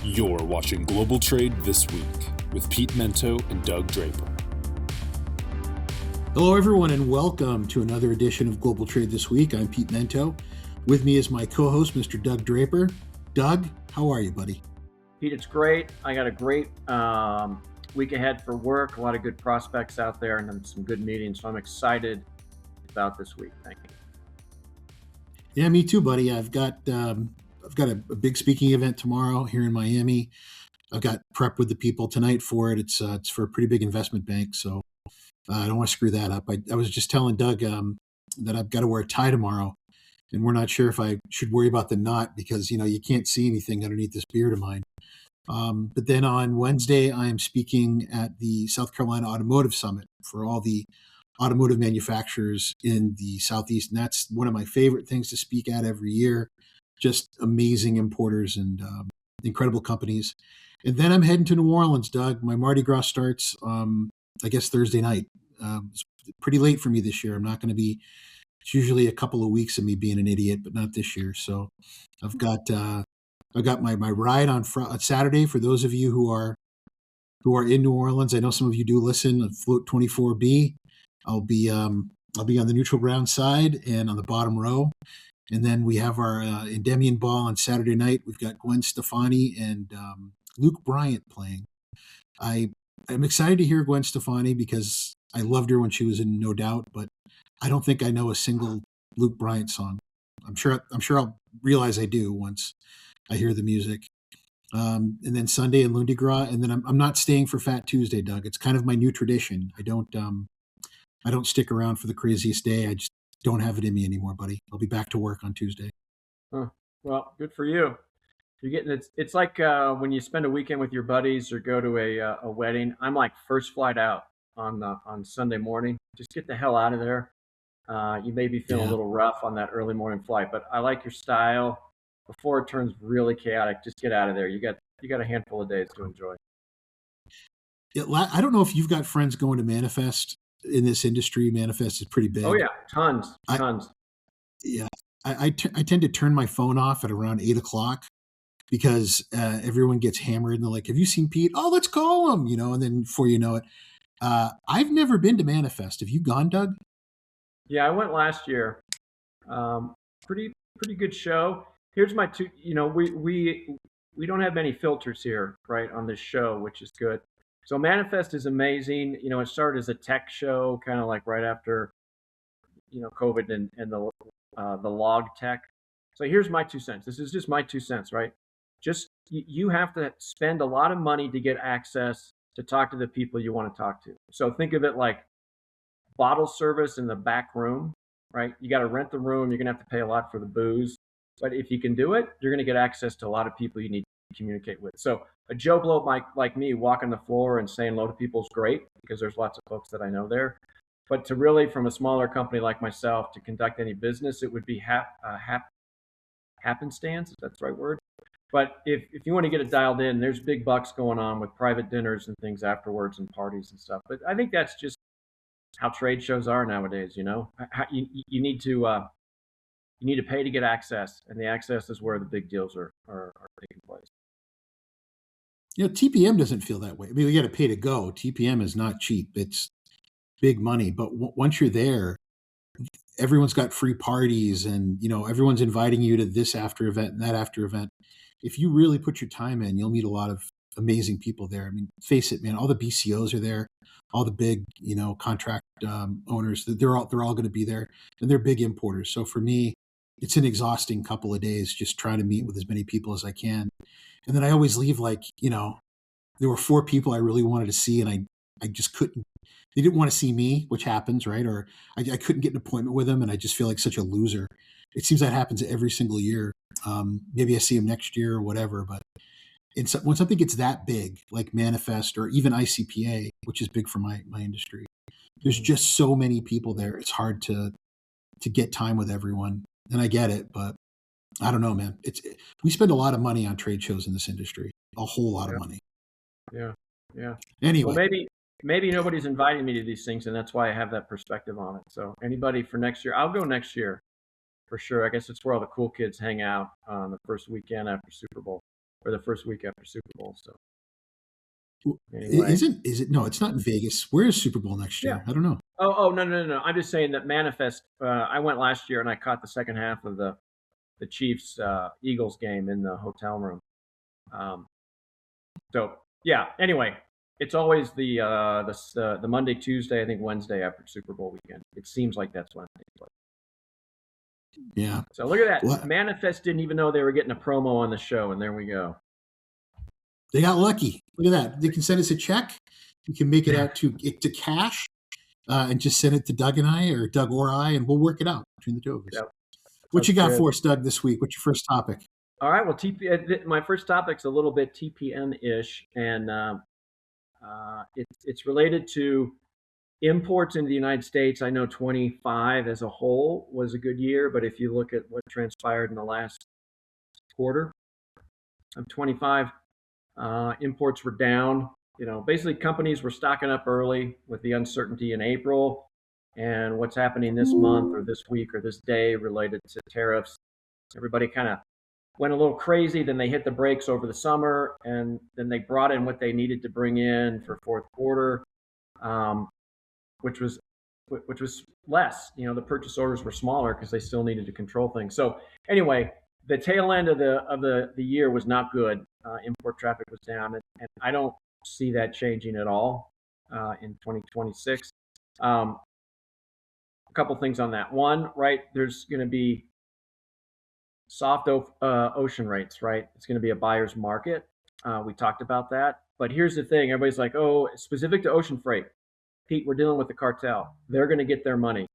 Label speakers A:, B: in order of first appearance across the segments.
A: You're watching Global Trade This Week with Pete Mento and Doug Draper.
B: Hello, everyone, and welcome to another edition of Global Trade This Week. I'm Pete Mento. With me is my co-host, Mr. Doug Draper. Doug, how are you, buddy?
C: Pete, it's great. I got a great week ahead for work, a lot of good prospects out there, and then some good meetings. So I'm excited about this week. Thank you.
B: Yeah, me too, buddy. I've got a big speaking event tomorrow here in Miami. I've got prep with the people tonight for it. It's for a pretty big investment bank, so I don't want to screw that up. I was just telling Doug that I've got to wear a tie tomorrow, and we're not sure if I should worry about the knot because, you can't see anything underneath this beard of mine. But then on Wednesday, I am speaking at the South Carolina Automotive Summit for all the automotive manufacturers in the Southeast. And that's one of my favorite things to speak at every year. Just amazing importers and incredible companies. And then I'm heading to New Orleans, Doug. My Mardi Gras starts, I guess, Thursday night. It's pretty late for me this year. I'm not going to be, it's usually a couple of weeks of me being an idiot, but not this year. So I've got my ride on Saturday for those of you who are in New Orleans. I know some of you do listen. Float 24B. I'll be on the neutral ground side and on the bottom row. And then we have our Endymion Ball on Saturday night. We've got Gwen Stefani and Luke Bryant playing. I'm excited to hear Gwen Stefani because I loved her when she was in No Doubt, but I don't think I know a single Luke Bryant song. I'm sure I'll realize I do once I hear the music. And then Sunday in Lundi Gras, and then I'm not staying for Fat Tuesday, Doug. It's kind of my new tradition. I don't stick around for the craziest day. I just don't have it in me anymore, buddy. I'll be back to work on Tuesday.
C: Well, good for you. You're getting it's like when you spend a weekend with your buddies or go to a wedding. I'm like first flight out on Sunday morning. Just get the hell out of there. You may be feeling a little rough on that early morning flight, but I like your style. Before it turns really chaotic, just get out of there. You got a handful of days to enjoy.
B: I don't know if you've got friends going to Manifest in this industry. Manifest is pretty big.
C: Oh yeah, tons.
B: I tend to turn my phone off at around 8:00 because everyone gets hammered and they're like, "Have you seen Pete? Oh, let's call him." And then before you know it, I've never been to Manifest. Have you gone, Doug?
C: Yeah, I went last year. Pretty good show. Here's my two. We don't have many filters here, right, on this show, which is good. So Manifest is amazing. It started as a tech show, kind of like right after, COVID and the log tech. So here's my 2 cents. This is just my 2 cents, right? Just you have to spend a lot of money to get access to talk to the people you want to talk to. So think of it like bottle service in the back room, right? You got to rent the room. You're going to have to pay a lot for the booze. But if you can do it, you're going to get access to a lot of people you need to communicate with. So a Joe Blow like me walking the floor and saying hello to people is great because there's lots of folks that I know there. But to really, from a smaller company like myself, to conduct any business, it would be happenstance, if that's the right word. But if you want to get it dialed in, there's big bucks going on with private dinners and things afterwards and parties and stuff. But I think that's just how trade shows are nowadays. You need to pay to get access, and the access is where the big deals are taking place.
B: TPM doesn't feel that way. I mean, we got to pay to go. TPM is not cheap. It's big money. But once you're there, everyone's got free parties and, everyone's inviting you to this after event and that after event. If you really put your time in, you'll meet a lot of amazing people there. I mean, face it, man, all the BCOs are there, all the big, contract owners, they're all going to be there, and they're big importers. So for me, it's an exhausting couple of days just trying to meet with as many people as I can. And then I always leave there were 4 people I really wanted to see, and I just couldn't. They didn't want to see me, which happens, right? Or I couldn't get an appointment with them, and I just feel like such a loser. It seems that happens every single year. Maybe I see them next year or whatever, but when something gets that big, like Manifest or even ICPA, which is big for my industry, there's just so many people there. It's hard to get time with everyone. And I get it, but I don't know, man. We spend a lot of money on trade shows in this industry, a whole lot of money.
C: Yeah.
B: Anyway,
C: well, maybe nobody's inviting me to these things, and that's why I have that perspective on it. So anybody for next year, I'll go next year for sure. I guess it's where all the cool kids hang out on the first weekend after Super Bowl. or the first week after Super Bowl. So anyway,
B: Is it? No, it's not in Vegas. Where is Super Bowl next
C: yeah.
B: year? I don't know.
C: Oh, no. I'm just saying that Manifest. I went last year and I caught the second half of the Chiefs Eagles game in the hotel room. So yeah. Anyway, it's always the Monday, Tuesday, I think Wednesday after Super Bowl weekend. It seems like that's when it takes place.
B: Yeah.
C: So look at that.
B: What?
C: Manifest didn't even know they were getting a promo on the show, and there we go.
B: They got lucky. Look at that. They can send us a check. You can make it out to cash, and just send it to Doug and I, or Doug or I, and we'll work it out between the two of us. Yep. What you got good for us, Doug, this week? What's your first topic?
C: All right. Well, my first topic's a little bit TPM-ish, and it's related to imports into the United States. I know 25 as a whole was a good year, but if you look at what transpired in the last quarter of 25, imports were down. Basically companies were stocking up early with the uncertainty in April and what's happening this month or this week or this day related to tariffs. Everybody kind of went a little crazy. Then they hit the brakes over the summer, and then they brought in what they needed to bring in for fourth quarter, which was less. The purchase orders were smaller because they still needed to control things. So anyway, the tail end of the year was not good. Import traffic was down, and I don't see that changing at all in 2026. A couple things on that. One, right, there's going to be soft ocean rates, right? It's going to be a buyer's market. We talked about that. But here's the thing. Everybody's like, oh, specific to ocean freight. Pete, we're dealing with the cartel. They're going to get their money,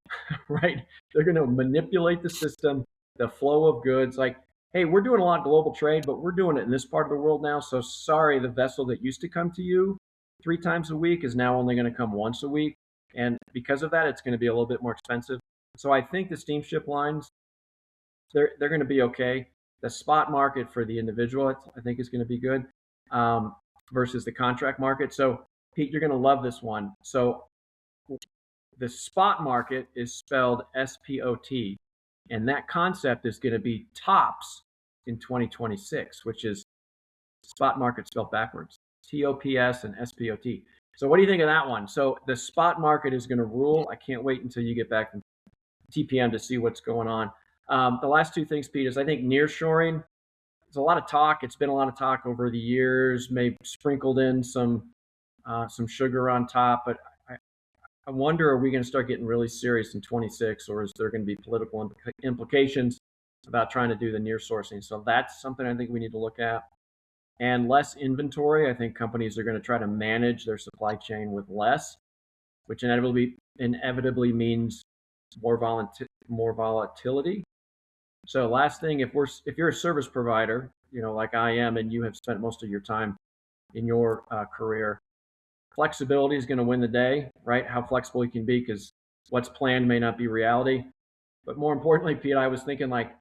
C: right? They're going to manipulate the system, the flow of goods. Like, hey, we're doing a lot of global trade, but we're doing it in this part of the world now. So sorry, the vessel that used to come to you 3 times a week is now only going to come once a week. And because of that, it's going to be a little bit more expensive. So I think the steamship lines, they're going to be okay. The spot market for the individual, I think, is going to be good versus the contract market. So Pete, you're going to love this one. So the spot market is spelled SPOT, and that concept is going to be tops in 2026, which is spot market spelled backwards, TOPS and SPOT. So what do you think of that one? So the spot market is going to rule. I can't wait until you get back from TPM to see what's going on. The last two things, Pete, is I think nearshoring. There's a lot of talk. It's been a lot of talk over the years, maybe sprinkled in some sugar on top. But I wonder, are we going to start getting really serious in 26, or is there going to be political implications about trying to do the near sourcing? So that's something I think we need to look at. And less inventory. I think companies are going to try to manage their supply chain with less, which inevitably means more volatility. So last thing, if you're a service provider, like I am, and you have spent most of your time in your career, flexibility is going to win the day, right? How flexible you can be, because what's planned may not be reality. But more importantly, Pete, I was thinking, like,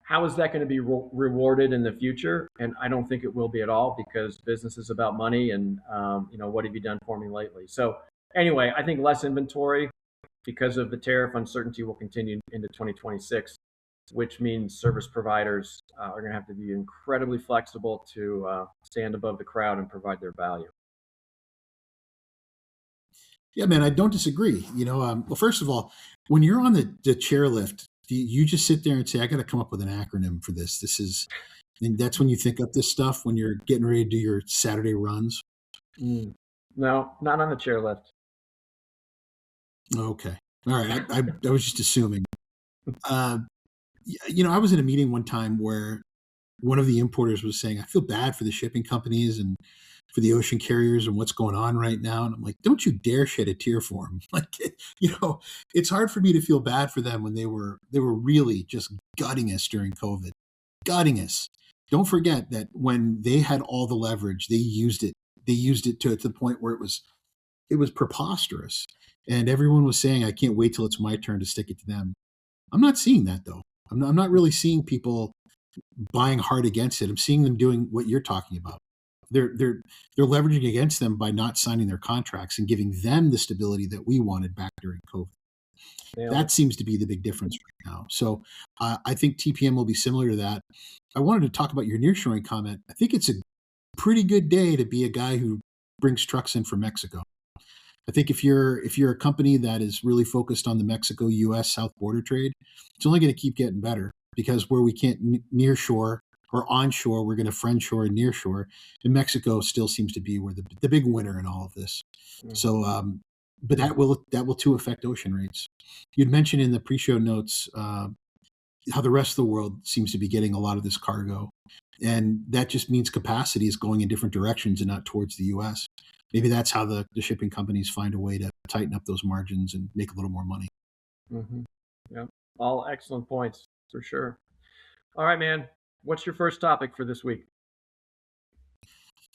C: how is that going to be rewarded in the future? And I don't think it will be at all, because business is about money and, what have you done for me lately? So anyway, I think less inventory because of the tariff uncertainty will continue into 2026, which means service providers are going to have to be incredibly flexible to stand above the crowd and provide their value.
B: Yeah, man, I don't disagree. Well, first of all, when you're on the chairlift, you just sit there and say, I got to come up with an acronym for this. That's when you think up this stuff, when you're getting ready to do your Saturday runs?
C: No, not on the chairlift.
B: Okay. All right. I was just assuming. I was in a meeting one time where one of the importers was saying, I feel bad for the shipping companies and for the ocean carriers and what's going on right now. And I'm like, don't you dare shed a tear for them. Like, it's hard for me to feel bad for them when they were really just gutting us during COVID, gutting us. Don't forget that when they had all the leverage, they used it. They used it to the point where it was preposterous. And everyone was saying, I can't wait till it's my turn to stick it to them. I'm not seeing that, though. I'm not really seeing people buying hard against it. I'm seeing them doing what you're talking about. They're leveraging against them by not signing their contracts and giving them the stability that we wanted back during COVID.
C: Nailed
B: That
C: it.
B: seems to be the big difference right now. So I think TPM will be similar to that. I wanted to talk about your nearshoring comment. I think it's a pretty good day to be a guy who brings trucks in from Mexico. I think if you're a company that is really focused on the Mexico-U.S. South border trade, it's only going to keep getting better, because where we can't nearshore or onshore, we're going to friendshore and nearshore. And Mexico still seems to be where the big winner in all of this. So, but that will too affect ocean rates. You'd mentioned in the pre-show notes how the rest of the world seems to be getting a lot of this cargo, and that just means capacity is going in different directions and not towards the U.S. Maybe that's how the shipping companies find a way to tighten up those margins and make a little more money.
C: Mm-hmm. Yeah, all excellent points for sure. All right, man. What's your first topic for this week?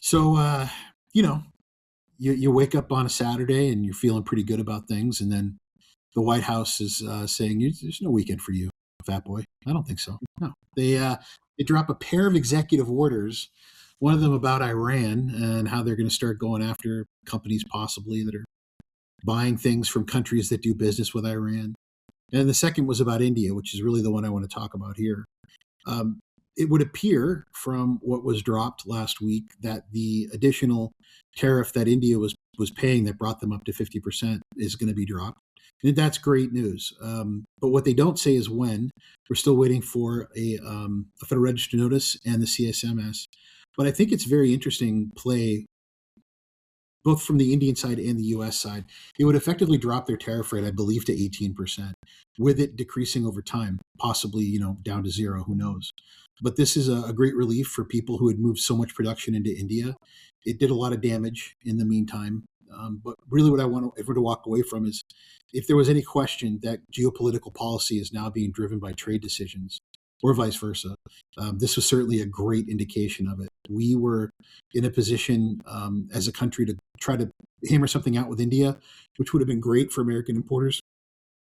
B: So, you wake up on a Saturday and you're feeling pretty good about things, and then the White House is saying there's no weekend for you, fat boy. I don't think so. No, they drop a pair of executive orders. One of them about Iran and how they're going to start going after companies possibly that are buying things from countries that do business with Iran. And the second was about India, which is really the one I want to talk about here. Um, it would appear from what was dropped last week that the additional tariff that India was paying that brought them up to 50% is going to be dropped. And that's great news. But what they don't say is when. We're still waiting for a Federal Register notice and the CSMS. But I think it's very interesting play, both from the Indian side and the U.S. side. It would effectively drop their tariff rate, I believe, to 18%, with it decreasing over time, possibly down to zero. Who knows? But this is a great relief for people who had moved so much production into India. It did a lot of damage in the meantime. But really, what I want everyone to walk away from is, if there was any question that geopolitical policy is now being driven by trade decisions, or vice versa, this was certainly a great indication of it. We were in a position as a country to try to hammer something out with India, which would have been great for American importers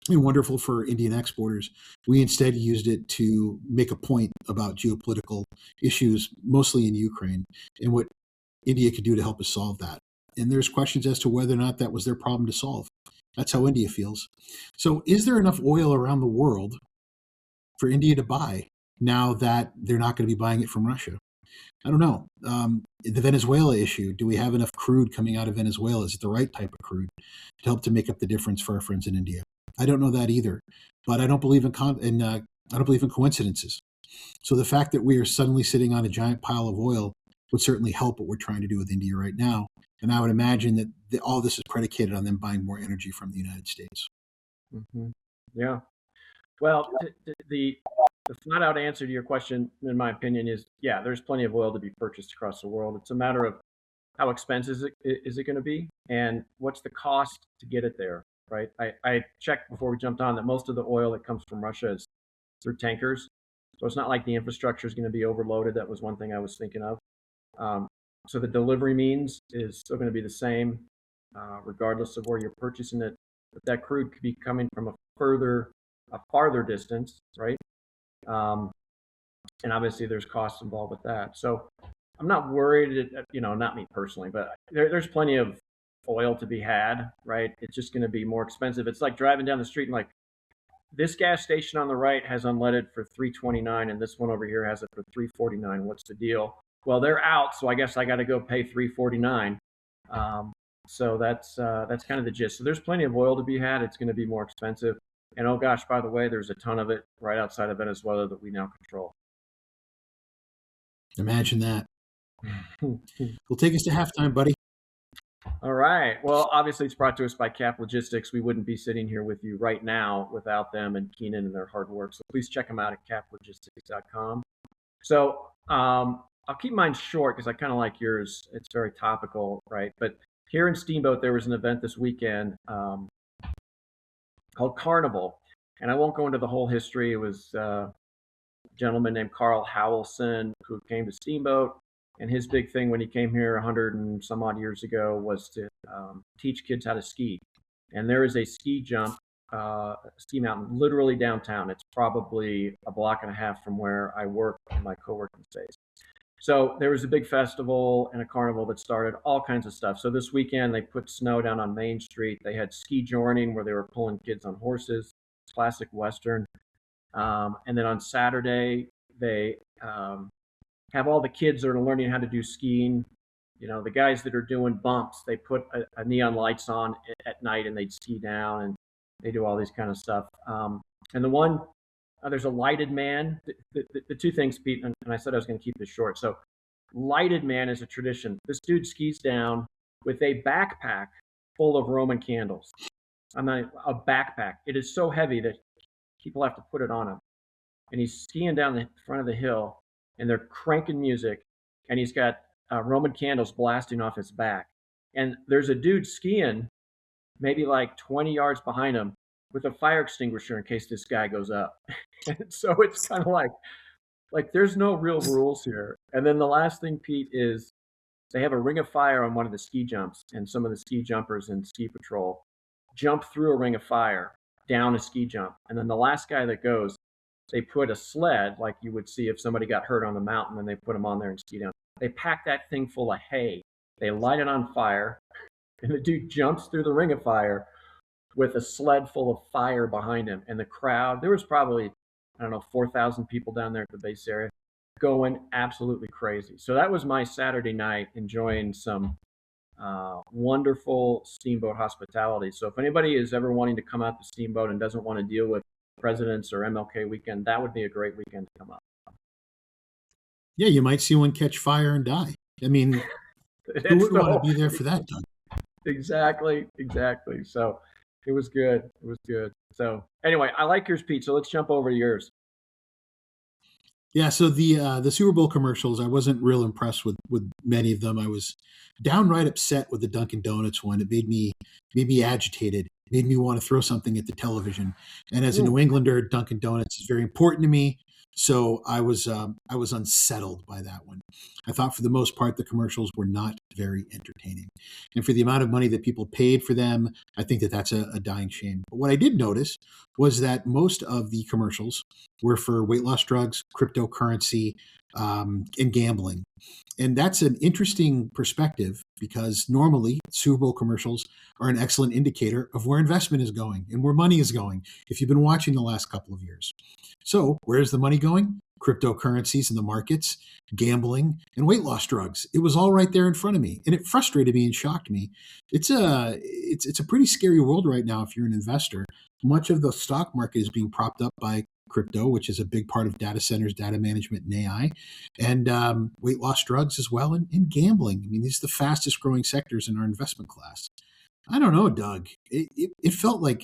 B: and wonderful for Indian exporters. We instead used it to make a point about geopolitical issues, mostly in Ukraine, and what India could do to help us solve that. And there's questions as to whether or not that was their problem to solve. That's how India feels. So is there enough oil around the world for India to buy now that they're not going to be buying it from Russia? I don't know. The Venezuela issue, do we have enough crude coming out of Venezuela? Is it the right type of crude to help to make up the difference for our friends in India? I don't know that either, but I don't believe in I don't believe in coincidences. So the fact that we are suddenly sitting on a giant pile of oil would certainly help what we're trying to do with India right now. And I would imagine that all this is predicated on them buying more energy from the United States.
C: Mm-hmm. Yeah. Well, the flat out answer to your question, in my opinion, is yeah, there's plenty of oil to be purchased across the world. It's a matter of how expensive is it going to be, and what's the cost to get it there, right? I checked before we jumped on that most of the oil that comes from Russia is through tankers. So it's not like the infrastructure is going to be overloaded. That was one thing I was thinking of. So the delivery means is still going to be the same, regardless of where you're purchasing it. But that crude could be coming from a farther distance, right? And obviously there's costs involved with that. So I'm not worried, not me personally, but there's plenty of oil to be had, right? It's just going to be more expensive. It's like driving down the street and like, this gas station on the right has unleaded for $3.29, and this one over here has it for $3.49. What's the deal? Well, they're out, so I guess I got to go pay $3.49. So that's kind of the gist. So there's plenty of oil to be had. It's going to be more expensive. And oh gosh, by the way, there's a ton of it right outside of Venezuela that we now control.
B: Imagine that. Well, take us to halftime, buddy.
C: All right. Well, obviously it's brought to us by Cap Logistics. We wouldn't be sitting here with you right now without them and Keenan and their hard work. So please check them out at caplogistics.com. So I'll keep mine short because I kind of like yours. It's very topical, right? But here in Steamboat, there was an event this weekend called Carnival. And I won't go into the whole history. It was a gentleman named Carl Howelson who came to Steamboat. And his big thing when he came here 100 and some odd years ago was to teach kids how to ski. And there is a ski mountain, literally downtown. It's probably a block and a half from where I work in my co-working space. So there was a big festival and a carnival that started all kinds of stuff. So this weekend they put snow down on Main Street. They had ski journing where they were pulling kids on horses, classic Western. And then on Saturday they have all the kids that are learning how to do skiing. You know, the guys that are doing bumps, they put a neon lights on at night and they'd ski down and they do all these kind of stuff. And the one, there's a lighted man. The two things, Pete, and I said I was going to keep this short. So, lighted man is a tradition. This dude skis down with a backpack full of Roman candles. I'm not a backpack. It is so heavy that people have to put it on him. And he's skiing down the front of the hill, and they're cranking music, and he's got Roman candles blasting off his back. And there's a dude skiing maybe like 20 yards behind him with a fire extinguisher in case this guy goes up. And so it's kind of like there's no real rules here. And then the last thing, Pete, is they have a ring of fire on one of the ski jumps, and some of the ski jumpers in ski patrol jump through a ring of fire down a ski jump. And then the last guy that goes, they put a sled like you would see if somebody got hurt on the mountain, and they put them on there and ski down. They pack that thing full of hay. They light it on fire, and the dude jumps through the ring of fire with a sled full of fire behind him. And the crowd, there was probably, I don't know, 4,000 people down there at the base area going absolutely crazy. So that was my Saturday night, enjoying some wonderful steamboat hospitality. So if anybody is ever wanting to come out to Steamboat and doesn't want to deal with President's or MLK weekend, that would be a great weekend to come up.
B: Yeah, you might see one catch fire and die. I mean, who would want to be there for that, Doug?
C: Exactly. So it was good. So anyway, I like yours, Pete. So let's jump over to yours.
B: Yeah, so the Super Bowl commercials, I wasn't real impressed with many of them. I was downright upset with the Dunkin' Donuts one. It made me agitated. It made me want to throw something at the television. And as a New Englander, Dunkin' Donuts is very important to me. So I was unsettled by that one. I thought for the most part the commercials were not very entertaining, and for the amount of money that people paid for them, I think that that's a dying shame. But what I did notice was that most of the commercials were for weight loss drugs, cryptocurrency, and gambling. And that's an interesting perspective because normally Super Bowl commercials are an excellent indicator of where investment is going and where money is going if you've been watching the last couple of years. So where's the money going? Cryptocurrencies in the markets, gambling, and weight loss drugs. It was all right there in front of me, and it frustrated me and shocked me. It's a pretty scary world right now if you're an investor. Much of the stock market is being propped up by crypto, which is a big part of data centers, data management, and AI, and weight loss drugs as well, and gambling. I mean, these are the fastest growing sectors in our investment class. I don't know, Doug. It felt like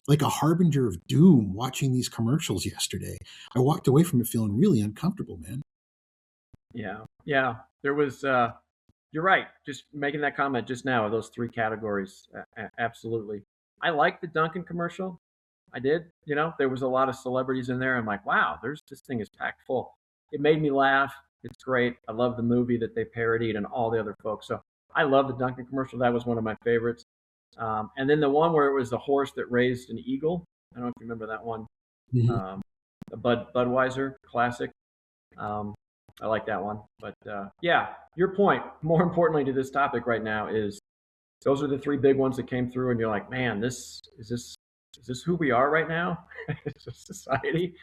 B: a harbinger of doom watching these commercials yesterday. I walked away from it feeling really uncomfortable, man.
C: Yeah. There was, you're right. Just making that comment just now, those three categories. Absolutely. I liked the Dunkin' commercial. I did. You know, there was a lot of celebrities in there. I'm like, wow, this thing is packed full. It made me laugh. It's great. I love the movie that they parodied and all the other folks. So I love the Dunkin' commercial. That was one of my favorites. And then the one where it was the horse that raised an eagle. I don't know if you remember that one.
B: Mm-hmm.
C: The Budweiser classic. I like that one. But yeah, your point, more importantly to this topic right now, is those are the three big ones that came through, and you're like, man, is this who we are right now? Is this society?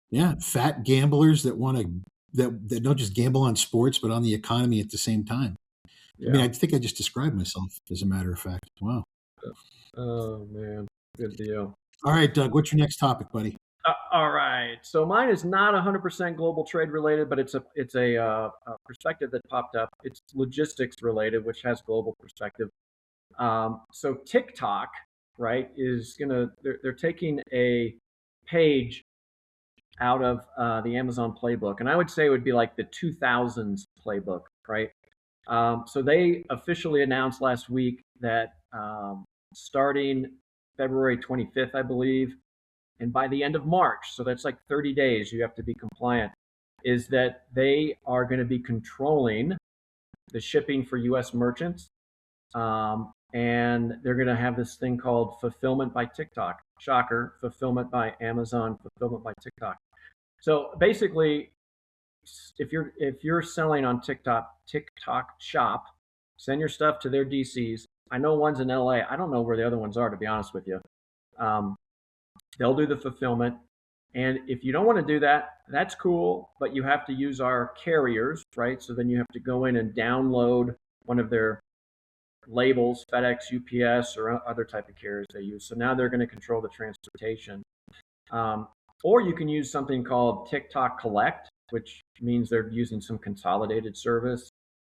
B: Yeah, fat gamblers that want to that don't just gamble on sports but on the economy at the same time.
C: Yeah.
B: I mean, I think I just described myself, as a matter of fact. Wow.
C: Oh man, good deal.
B: All right, Doug, what's your next topic, buddy?
C: All right. So mine is not 100% global trade related, but it's a perspective that popped up. It's logistics related, which has global perspective. So TikTok, right, they're taking a page out of the Amazon playbook, and I would say it would be like the 2000s playbook, right? So they officially announced last week that starting February 25th, I believe, and by the end of March, so that's like 30 days, you have to be compliant, is that they are going to be controlling the shipping for U.S. merchants. And they're going to have this thing called fulfillment by TikTok. Shocker, fulfillment by Amazon, fulfillment by TikTok. So basically, if you're selling on TikTok Shop, send your stuff to their DCs. I know one's in LA. I don't know where the other ones are, to be honest with you. Um, they'll do the fulfillment. And if you don't want to do that, that's cool, but you have to use our carriers, right? So then you have to go in and download one of their labels, FedEx, UPS, or other type of carriers they use. So now they're going to control the transportation. Um, or you can use something called TikTok Collect, which means they're using some consolidated service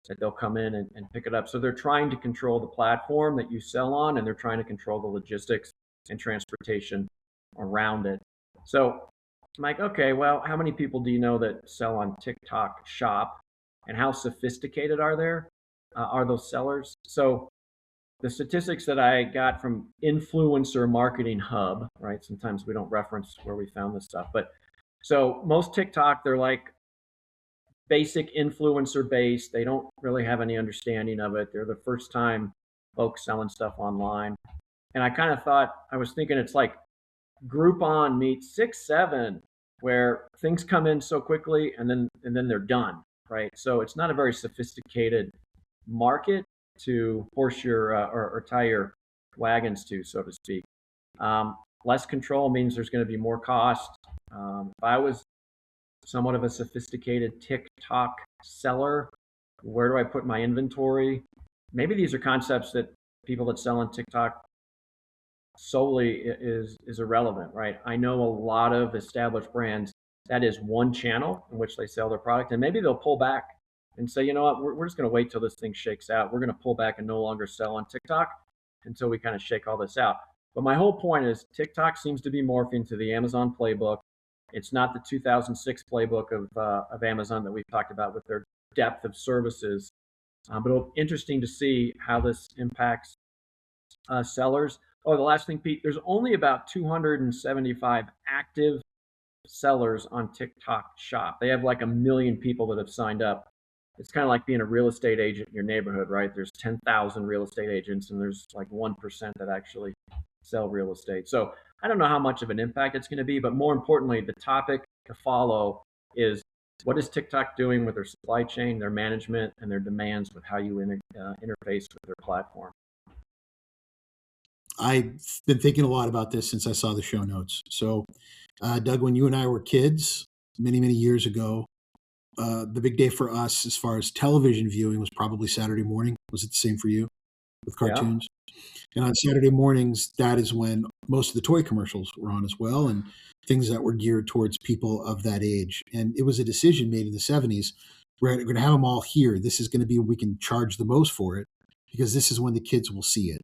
C: that they'll come in and pick it up. So they're trying to control the platform that you sell on, and they're trying to control the logistics and transportation around it. So I'm like, okay, well, how many people do you know that sell on TikTok Shop, and how sophisticated are those sellers? So the statistics that I got from Influencer Marketing Hub, right? Sometimes we don't reference where we found this stuff, but so most TikTok, they're like basic influencer based. They don't really have any understanding of it. They're the first time folks selling stuff online. And I was thinking it's like Groupon meets 6, 7, where things come in so quickly and then they're done, right? So it's not a very sophisticated market to horse your or tie your wagons to, so to speak. Less control means there's going to be more cost. If I was somewhat of a sophisticated TikTok seller, where do I put my inventory? Maybe these are concepts that people that sell on TikTok solely is irrelevant, right? I know a lot of established brands that is one channel in which they sell their product, and maybe they'll pull back and say, you know what, we're just going to wait till this thing shakes out. We're going to pull back and no longer sell on TikTok until we kind of shake all this out. But my whole point is TikTok seems to be morphing to the Amazon playbook. It's not the 2006 playbook of Amazon that we've talked about with their depth of services. But it'll be interesting to see how this impacts sellers. Oh, the last thing, Pete, there's only about 275 active sellers on TikTok Shop. They have like 1 million people that have signed up. It's kind of like being a real estate agent in your neighborhood, right? There's 10,000 real estate agents, and there's like 1% that actually sell real estate. So I don't know how much of an impact it's going to be, but more importantly, the topic to follow is what is TikTok doing with their supply chain, their management, and their demands with how you interface with their platform.
B: I've been thinking a lot about this since I saw the show notes. So, Doug, when you and I were kids many, many years ago, the big day for us as far as television viewing was probably Saturday morning. Was it the same for you with cartoons? Yeah. And on Saturday mornings, that is when most of the toy commercials were on as well, and things that were geared towards people of that age. And it was a decision made in the 70s. We're going to have them all here. This is going to be when we can charge the most for it, because this is when the kids will see it.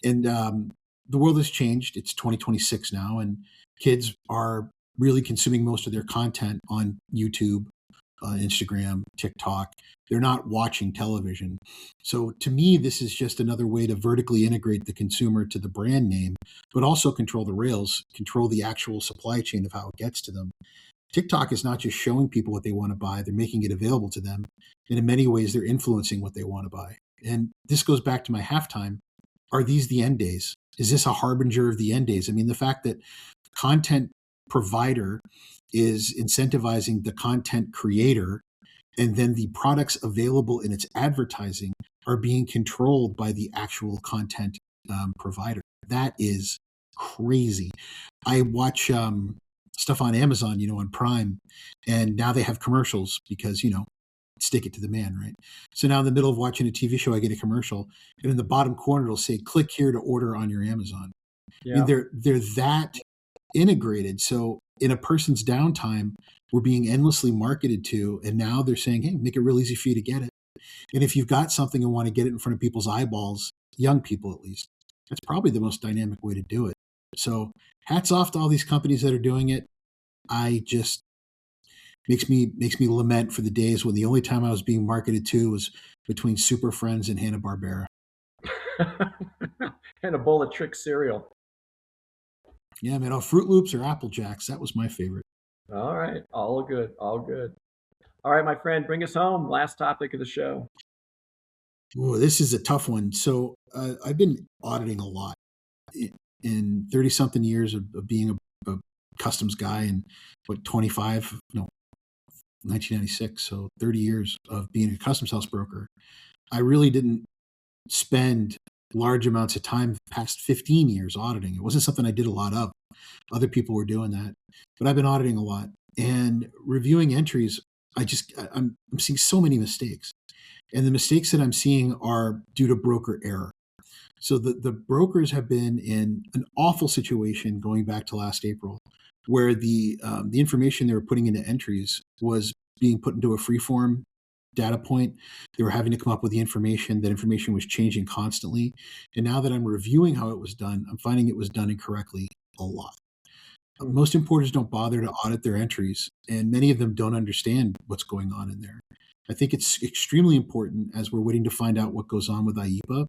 B: And the world has changed. It's 2026 now, and kids are really consuming most of their content on YouTube, Instagram, TikTok. They're not watching television. So to me, this is just another way to vertically integrate the consumer to the brand name, but also control the rails, control the actual supply chain of how it gets to them. TikTok is not just showing people what they want to buy, they're making it available to them. And in many ways, they're influencing what they want to buy. And this goes back to my halftime. Are these the end days? Is this a harbinger of the end days? I mean, the fact that content provider is incentivizing the content creator, and then the products available in its advertising are being controlled by the actual content provider. That is crazy. I watch stuff on Amazon, on Prime, and now they have commercials because, stick it to the man, right? So now in the middle of watching a TV show, I get a commercial, and in the bottom corner, it'll say, click here to order on your Amazon. Yeah. I mean, they're that integrated. So in a person's downtime, we're being endlessly marketed to, and now they're saying, hey, make it real easy for you to get it. And if you've got something and want to get it in front of people's eyeballs, young people at least, that's probably the most dynamic way to do it. So hats off to all these companies that are doing it. I just makes me lament for the days when the only time I was being marketed to was between Super Friends and Hanna-Barbera.
C: And a bowl of Trick cereal.
B: Yeah, man. Fruit Loops or Apple Jacks. That was my favorite.
C: All right. All good. All good. All right, my friend, bring us home. Last topic of the show.
B: Oh, this is a tough one. So I've been auditing a lot in 30-something years of being a customs guy, and 25, 1996, so 30 years of being a customs house broker. I really didn't spend large amounts of time the past 15 years auditing. It wasn't something I did a lot of. Other people were doing that, but I've been auditing a lot and reviewing entries. I'm seeing so many mistakes, and the mistakes that I'm seeing are due to broker error. So the brokers have been in an awful situation going back to last April, where the information they were putting into entries was being put into a freeform data point. They were having to come up with the information. That information was changing constantly. And now that I'm reviewing how it was done, I'm finding it was done incorrectly a lot. Most importers don't bother to audit their entries, and many of them don't understand what's going on in there. I think it's extremely important, as we're waiting to find out what goes on with IEEPA,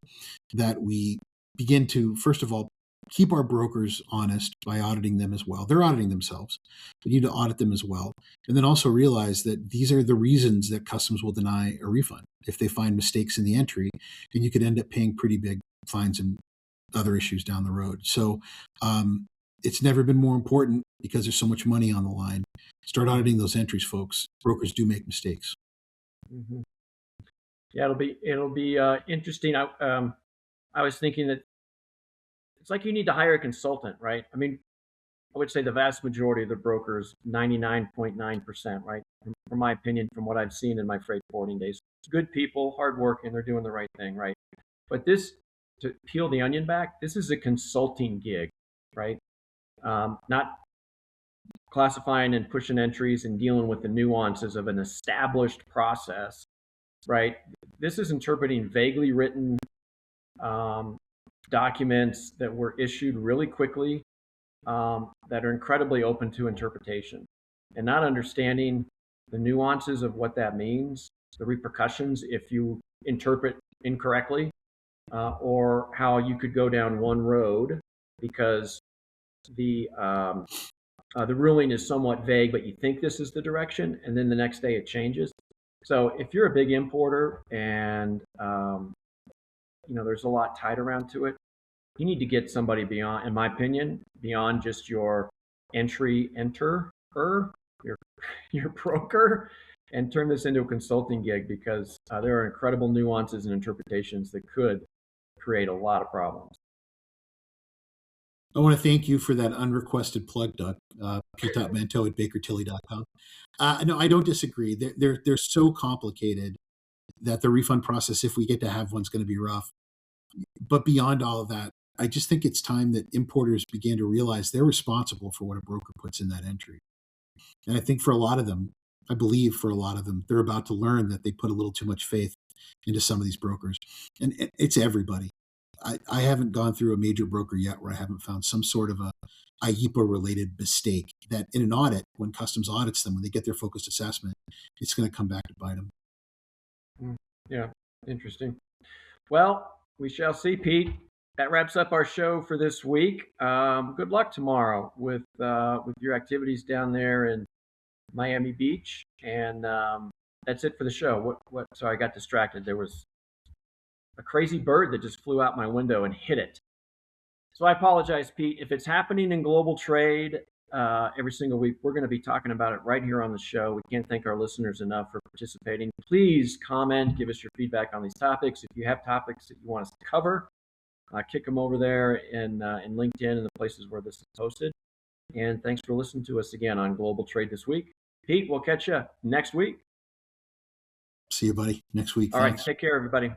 B: that we begin to, first of all, keep our brokers honest by auditing them as well. They're auditing themselves. We need to audit them as well. And then also realize that these are the reasons that customs will deny a refund if they find mistakes in the entry, and you could end up paying pretty big fines and other issues down the road. So it's never been more important, because there's so much money on the line. Start auditing those entries, folks. Brokers do make mistakes.
C: Mm-hmm. Yeah, it'll be interesting. I was thinking that it's like you need to hire a consultant, right? I mean, I would say the vast majority of the brokers, 99.9%, right? From my opinion, from what I've seen in my freight forwarding days, good people, hardworking, they're doing the right thing, right? But this, to peel the onion back, this is a consulting gig, right? Not classifying and pushing entries and dealing with the nuances of an established process, right? This is interpreting vaguely written documents that were issued really quickly, that are incredibly open to interpretation, and not understanding the nuances of what that means, the repercussions if you interpret incorrectly, or how you could go down one road because the ruling is somewhat vague, but you think this is the direction, and then the next day it changes. So if you're a big importer and there's a lot tied around to it, you need to get somebody beyond, in my opinion, beyond just your enterer, your broker, and turn this into a consulting gig, because there are incredible nuances and interpretations that could create a lot of problems.
B: I want to thank you for that unrequested plug, Doug. Pete.Mento at bakertilly.com. No, I don't disagree. They're so complicated that the refund process, if we get to have one, is going to be rough. But beyond all of that, I just think it's time that importers begin to realize they're responsible for what a broker puts in that entry. And I think for a lot of them, I believe for a lot of them, they're about to learn that they put a little too much faith into some of these brokers. And it's everybody. I haven't gone through a major broker yet where I haven't found some sort of a IEEPA related mistake that in an audit, when customs audits them, when they get their focused assessment, it's going to come back to bite them.
C: Yeah, interesting. Well, we shall see, Pete. That wraps up our show for this week. Good luck tomorrow with your activities down there in Miami Beach, and that's it for the show. What? Sorry, I got distracted. There was a crazy bird that just flew out my window and hit it. So I apologize, Pete. If it's happening in global trade every single week, we're going to be talking about it right here on the show. We can't thank our listeners enough for participating. Please comment, give us your feedback on these topics. If you have topics that you want us to cover, kick them over there in LinkedIn and the places where this is posted. And thanks for listening to us again on Global Trade this week. Pete, we'll catch you next week.
B: See you, buddy, next week.
C: All
B: Thanks.
C: right, take care, everybody.